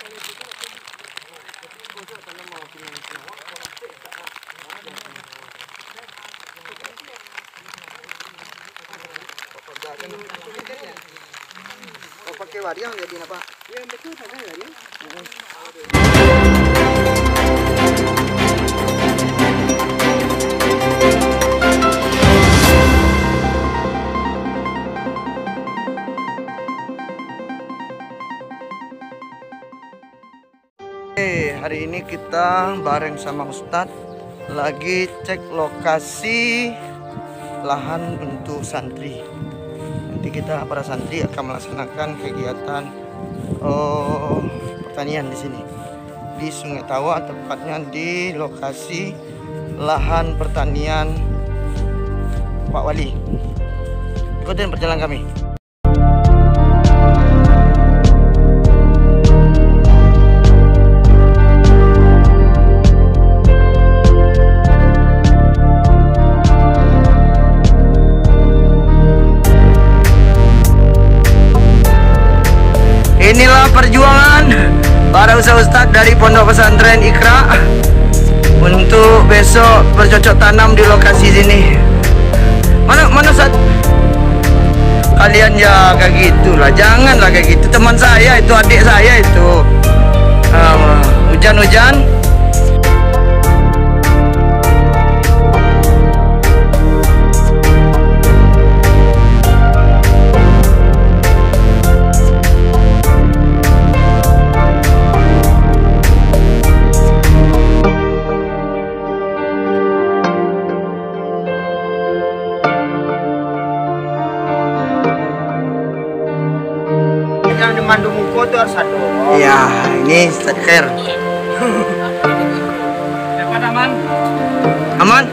Oh, pakai waria jadi apa? Ya betul pakai waria. Hari ini kita bareng sama Ustadz lagi cek lokasi lahan untuk santri. Nanti kita para santri akan melaksanakan kegiatan pertanian di sini di Sungai Tawa, tepatnya di lokasi lahan pertanian Pak Wali. Ikutin perjalanan kami. Inilah perjuangan para ustadz dari Pondok Pesantren Iqra untuk besok bercocok tanam di lokasi sini. Mana Ustaz? Kalian ya kayak gitulah, janganlah kayak gitu. Teman saya itu, adik saya itu hujan-hujan. Yang dimandu muko itu harus satu. Iya, ini Ustaz Khair. Dapat aman? Aman?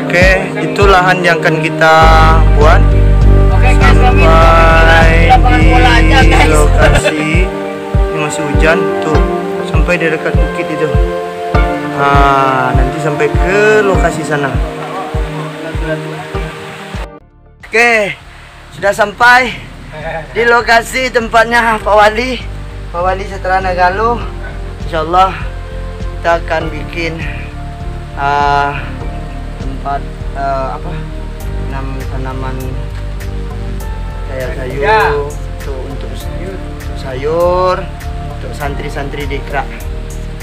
Oke, itu lahan yang akan kita buat. Oke guys, kami lapangan bola aja Di guys. lokasi ini masih hujan tuh, sampai di dekat bukit itu. Nanti sampai ke lokasi sana. Oke, sudah sampai di lokasi tempatnya Pak Wali. Pak Wali Seterana Galuh. Insyaallah kita akan bikin tempat tanaman kayak sayur untuk sayur untuk santri-santri di Iqra.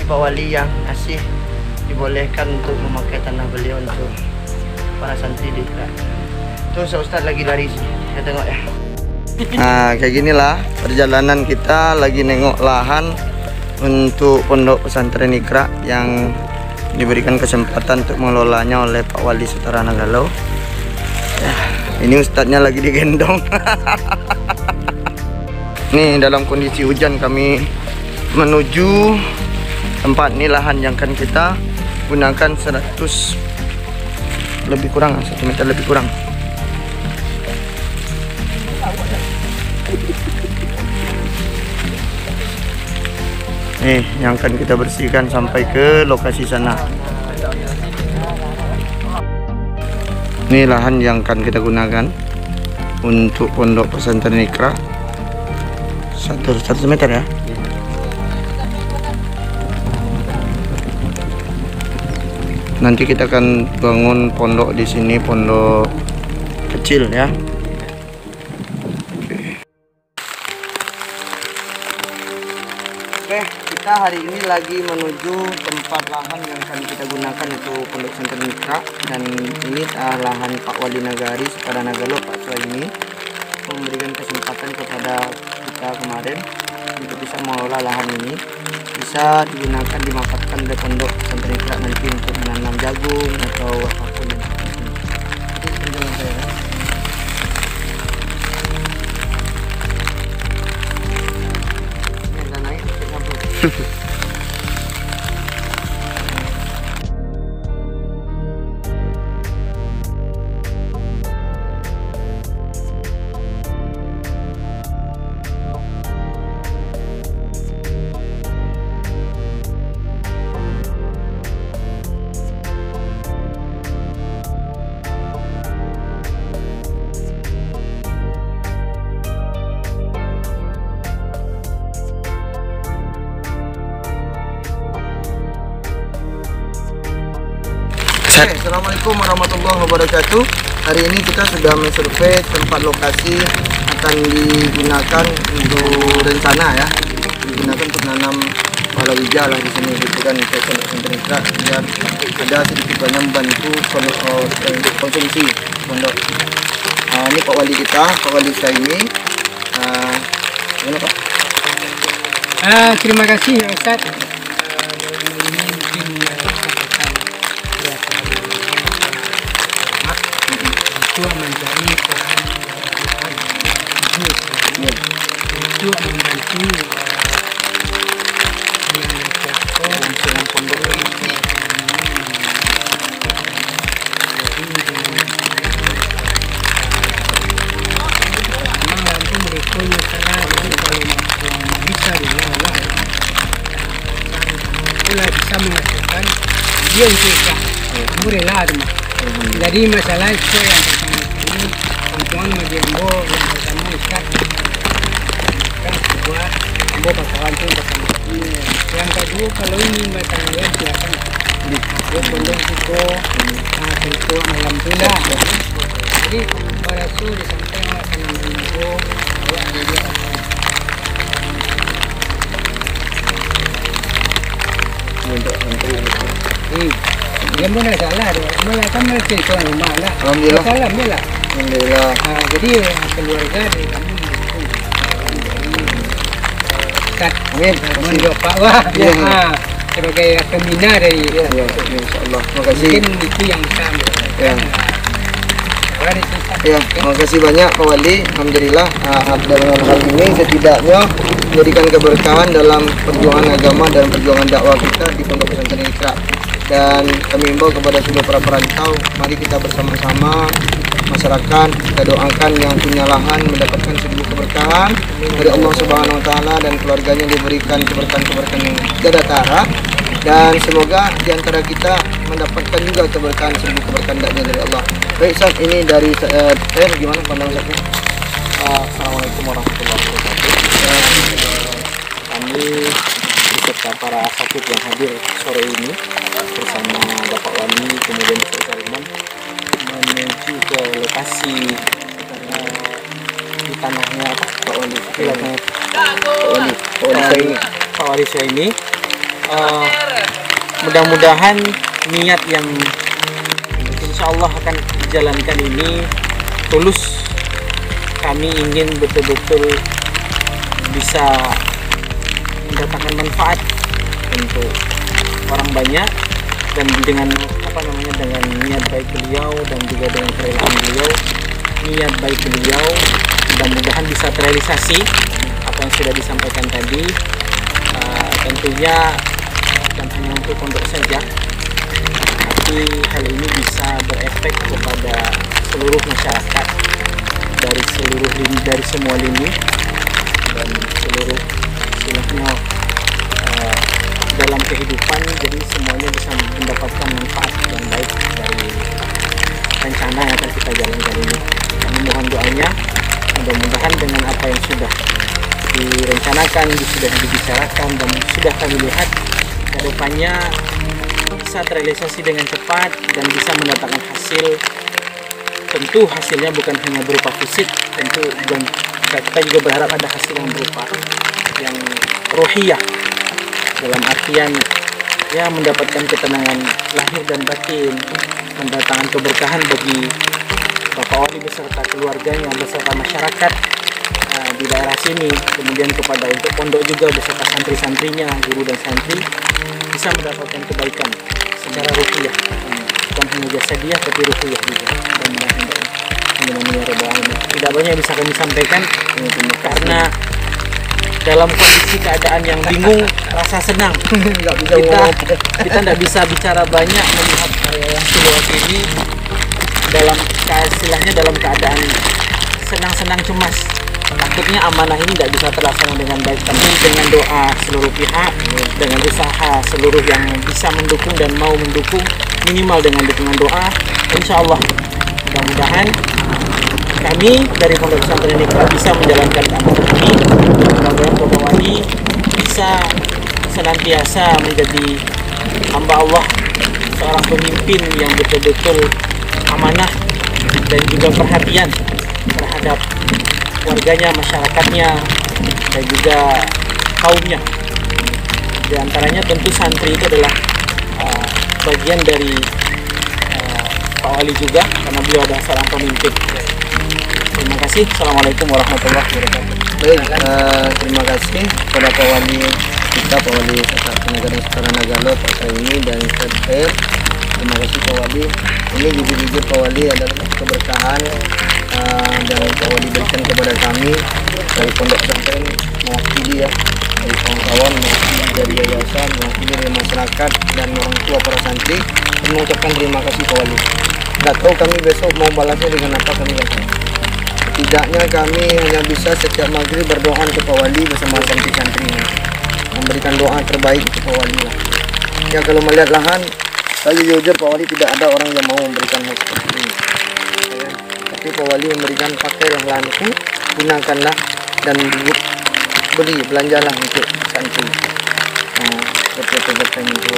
Pak Wali yang ngasih dibolehkan untuk memakai tanah beliau untuk para santri di Iqra. Terus Ustadz lagi lari sini, kita tengok ya. Nah, kayak ginilah perjalanan kita lagi nengok lahan untuk Pondok Pesantren Iqra yang diberikan kesempatan untuk mengelolanya oleh Pak Wali Seterana Galuh. Ya, ini ustadznya lagi digendong. Nih dalam kondisi hujan kami menuju tempat ini, lahan yang akan kita gunakan 100 lebih kurang, 1 meter lebih kurang. Nih yang akan kita bersihkan sampai ke lokasi sana. Ini lahan yang akan kita gunakan untuk Pondok Pesantren Iqra. 100 meter ya. Nanti kita akan bangun pondok di sini, pondok kecil ya. Oke, kita hari ini lagi menuju tempat lahan yang akan kita gunakan untuk Pondok Pesantren Iqra, dan ini lahan Pak Wali Nagari Seterana Galuh. Pak Tua ini memberikan kesempatan kepada kita kemarin untuk bisa mengelola lahan ini, bisa digunakan, dimanfaatkan oleh Pondok Pesantren Iqra nanti untuk menanam jagung atau apapun yang itu penjualan saya. Ini naik Oke, Assalamualaikum warahmatullahi wabarakatuh. Hari ini kita sudah mensurvei tempat lokasi akan digunakan untuk rencana ya, digunakan untuk nanam palawija lah di sini gitu kan, untuk pondok Iqra biar ada sedikit banyak membantu konsumsi pondok. Ini Pak Wali kita, Pak Wali saya ini. Gimana Pak? Terima kasih Ustaz. Untuk menjadi untuk membantu yang pondok bisa menghasilkan dia untuk murah jadi masalah itu yang pertama ini bantuan Majembo yang pertama Ustaz kedua Ambo bakalan tuh bersama yang kedua kalau ini bertanggung silakan dia pondok itu tentu alhamdulillah jadi pada itu disampaikan akan menunggu bahwa ada dia dia mana salah dia, mana kan mesti tuan rumah lah. Alhamdulillah. Alhamdulillah. Alhamdulillah. Jadi keluarga dari kami mendukung. Ustaz, Amin. Mohon Pak Wah. Sebagai pembina dari. Ya, insyaallah. Terima kasih. Mungkin itu yang kami. Ya. Ya, terima kasih banyak Pak Wali. Alhamdulillah dengan hal ini setidaknya menjadikan keberkahan dalam perjuangan agama dan perjuangan dakwah kita di Pondok Pesantren Iqra. Dan kami himbau kepada seluruh para perantau, mari kita bersama-sama masyarakat kita doakan yang punya lahan mendapatkan sebuah keberkahan dari Allah Subhanahu Wa Taala dan keluarganya diberikan keberkahan yang tiada tara. Dan semoga di antara kita mendapatkan juga keberkahan sebuah keberkahan dari Allah. Baik Ustaz, ini dari saya gimana pandangan Ustaz? Assalamualaikum warahmatullahi wabarakatuh. Kami beserta para asatid yang hadir sore ini bersama Bapak Wali kemudian Bapak Imam menuju ke lokasi di tanahnya Pak Wali. Pak Wali saya ini mudah-mudahan niat yang insya Allah akan dijalankan ini tulus. Kami ingin betul-betul bisa mendatangkan manfaat untuk orang banyak dan dengan dengan niat baik beliau dan juga dengan kerelaan beliau, niat baik beliau mudah-mudahan bisa terrealisasi apa yang sudah disampaikan tadi. Tentunya bukan hanya untuk pondok saja, tapi hal ini bisa berefek kepada seluruh masyarakat dari semua lini dan seluruh istilahnya dalam kehidupan, jadi semuanya bisa mendapatkan manfaat yang baik dari rencana yang akan kita jalankan ini. Kami mohon doanya, mudah-mudahan dengan apa yang sudah direncanakan, sudah dibicarakan dan sudah kami lihat ke depannya bisa terrealisasi dengan cepat dan bisa mendatangkan hasil. Tentu hasilnya bukan hanya berupa fisik, tentu dan kita juga berharap ada hasil yang berupa yang ruhiyah, dalam artian ya mendapatkan ketenangan lahir dan batin, mendatangkan keberkahan bagi Bapak Wali beserta keluarganya beserta masyarakat di daerah sini, kemudian kepada untuk pondok juga beserta santri-santrinya, guru dan santri bisa mendapatkan kebaikan secara ruhiyah, bukan hanya jasadiah tapi ruhiyah juga. Dan tidak banyak bisa kami sampaikan karena dalam kondisi keadaan yang bingung rasa senang kita tidak bisa bicara banyak melihat situasi ini dalam istilahnya dalam keadaan senang-senang cemas. Takutnya amanah ini tidak bisa terlaksana dengan baik, tapi dengan doa seluruh pihak, dengan usaha seluruh yang bisa mendukung dan mau mendukung, minimal dengan dukungan doa, insya Allah mudah-mudahan kami dari Pondok Pesantren Iqra bisa menjalankan amanah ini. Mudah-mudahan Bapak Wali bisa senantiasa menjadi hamba Allah seorang pemimpin yang betul-betul amanah dan juga perhatian terhadap warganya, masyarakatnya, dan juga kaumnya. Di antaranya tentu santri itu adalah bagian dari Pak Wali juga, karena beliau adalah seorang pemimpin. Terima kasih. Assalamualaikum warahmatullahi wabarakatuh. Baik, terima kasih kepada Pak Wali kita, Pak Wali Negara Sekarang Nagalo, Pak Saini dan Sekretariat. Terima kasih Pak Wali. Ini jujur-jujur Pak Wali adalah keberkahan dan Pak Wali berikan kepada kami dari pondok pesantren, mewakili ya, dari kawan-kawan, mewakili dari yayasan, mewakili dari masyarakat dan orang tua para santri. Kami mengucapkan terima kasih Pak Wali. Tidak tahu kami besok mau balasnya dengan apa, kami tidak tahu. Setidaknya kami hanya bisa setiap maghrib berdoa ke Pak Wali bersama santri-santrinya, memberikan doa terbaik untuk Pak Wali lah. Ya kalau melihat lahan, saya jujur Pak Wali tidak ada orang yang mau memberikan hal seperti ini. Ya, tapi Pak Wali memberikan pakailah lahan itu, gunakanlah dan beli, belanjalah untuk santri. Seperti itu.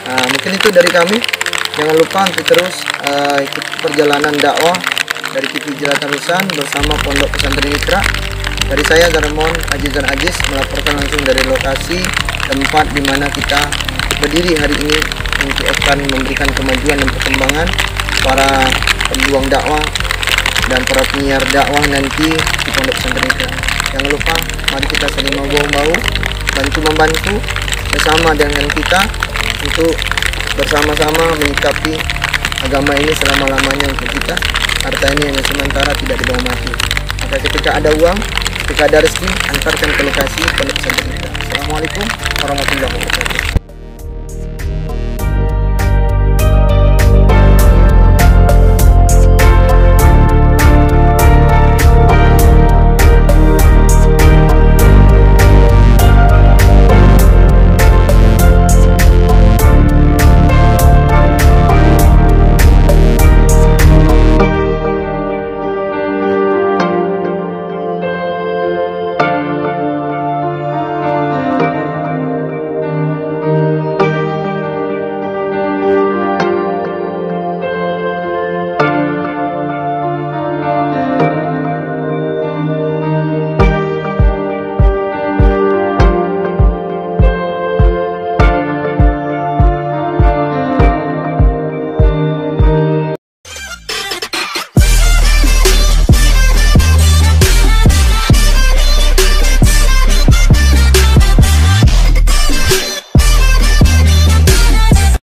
Mungkin itu dari kami. Jangan lupa untuk terus ikut perjalanan dakwah dari Kipi Jelatan Lisan bersama Pondok Pesantren Iqra. Dari saya Garmon Ajizan Aziz melaporkan langsung dari lokasi tempat di mana kita berdiri hari ini untuk akan memberikan kemajuan dan perkembangan para pejuang dakwah dan para penyiar dakwah nanti di Pondok Pesantren Iqra. Jangan lupa, mari kita saling bahu-bahu, bantu-membantu bersama dengan kita untuk bersama-sama menyikapi agama ini selama-lamanya untuk kita. Harta ini hanya sementara, tidak dibawa mati. Maka ketika ada uang, ketika ada rezeki, antarkan ke lokasi Pondok Pesantren Iqra. Assalamualaikum warahmatullahi wabarakatuh.